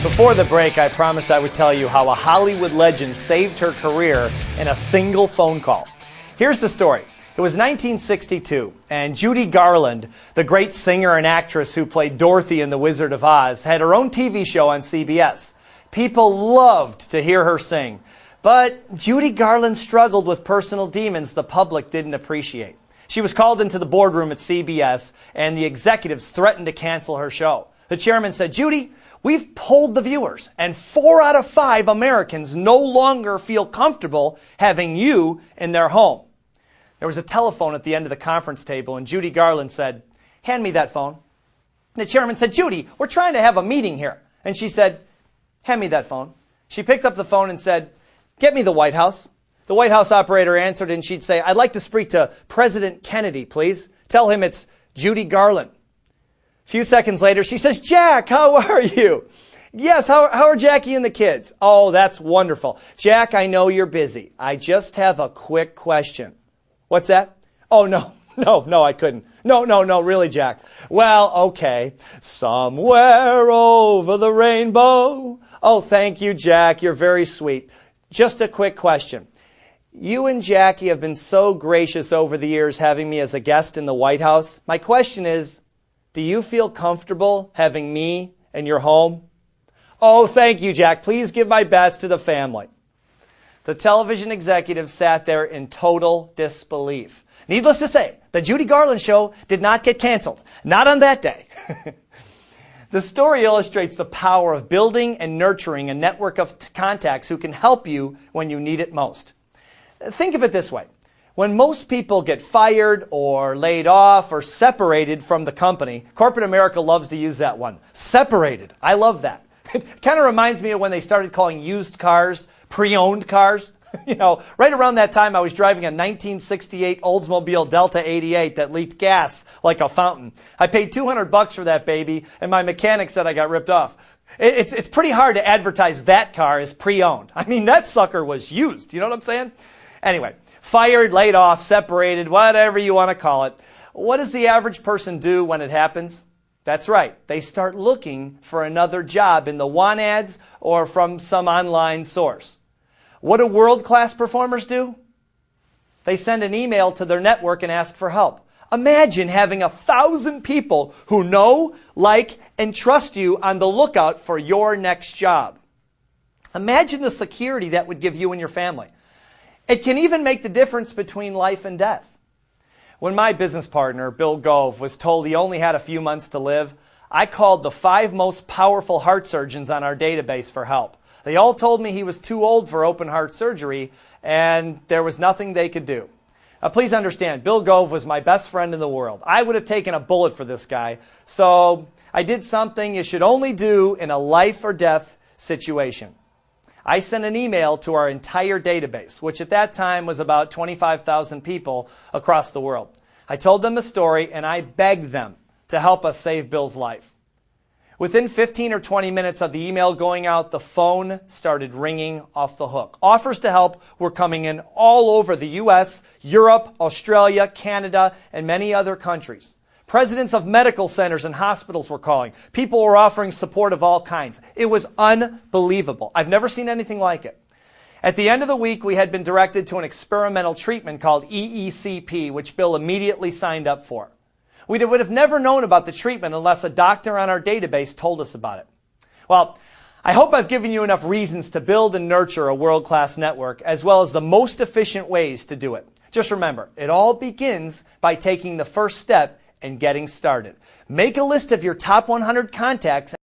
Before the break, I promised I would tell you how a Hollywood legend saved her career in a single phone call. Here's the story. It was 1962, and Judy Garland, the great singer and actress who played Dorothy in The Wizard of Oz, had her own TV show on CBS. People loved to hear her sing, but Judy Garland struggled with personal demons the public didn't appreciate. She was called into the boardroom at CBS, and the executives threatened to cancel her show. The chairman said, "Judy, we've polled the viewers, and 4 out of 5 Americans no longer feel comfortable having you in their home." There was a telephone at the end of the conference table, and Judy Garland said, "Hand me that phone." The chairman said, "Judy, we're trying to have a meeting here." And she said, "Hand me that phone." She picked up the phone and said, "Get me the White House." The White House operator answered, and she'd say, "I'd like to speak to President Kennedy, please. Tell him it's Judy Garland." A few seconds later, she says, "Jack, how are you?" "Yes, how are Jackie and the kids?" "Oh, that's wonderful. Jack, I know you're busy. I just have a quick question." "What's that?" "Oh, no, I couldn't. No, really, Jack." "Well, okay. Somewhere over the rainbow." "Oh, thank you, Jack. You're very sweet. Just a quick question. You and Jackie have been so gracious over the years having me as a guest in the White House. My question is, do you feel comfortable having me in your home?" "Oh, thank you, Jack. Please give my best to the family." The television executive sat there in total disbelief. Needless to say, the Judy Garland show did not get canceled. Not on that day. The story illustrates the power of building and nurturing a network of contacts who can help you when you need it most. Think of it this way. When most people get fired or laid off or separated from the company, corporate America loves to use that one. Separated. I love that. It kind of reminds me of when they started calling used cars pre-owned cars. You know, right around that time I was driving a 1968 Oldsmobile Delta 88 that leaked gas like a fountain. I paid $200 for that baby, and my mechanic said I got ripped off. It's pretty hard to advertise that car as pre-owned. I mean, that sucker was used. You know what I'm saying? Anyway, fired, laid off, separated, whatever you want to call it. What does the average person do when it happens? That's right. They start looking for another job in the want ads or from some online source. What do world-class performers do? They send an email to their network and ask for help. Imagine having 1,000 people who know, like, and trust you on the lookout for your next job. Imagine the security that would give you and your family. It can even make the difference between life and death. When my business partner, Bill Gove, was told he only had a few months to live, I called the 5 most powerful heart surgeons on our database for help. They all told me he was too old for open heart surgery, and there was nothing they could do. Now, please understand, Bill Gove was my best friend in the world. I would have taken a bullet for this guy, so I did something you should only do in a life or death situation. I sent an email to our entire database, which at that time was about 25,000 people across the world. I told them the story, and I begged them to help us save Bill's life. Within 15 or 20 minutes of the email going out, the phone started ringing off the hook. Offers to help were coming in all over the U.S., Europe, Australia, Canada, and many other countries. Presidents of medical centers and hospitals were calling. People were offering support of all kinds. It was unbelievable. I've never seen anything like it. At the end of the week, we had been directed to an experimental treatment called EECP, which Bill immediately signed up for. We would have never known about the treatment unless a doctor on our database told us about it. Well, I hope I've given you enough reasons to build and nurture a world-class network, as well as the most efficient ways to do it. Just remember, it all begins by taking the first step and getting started. Make a list of your top 100 contacts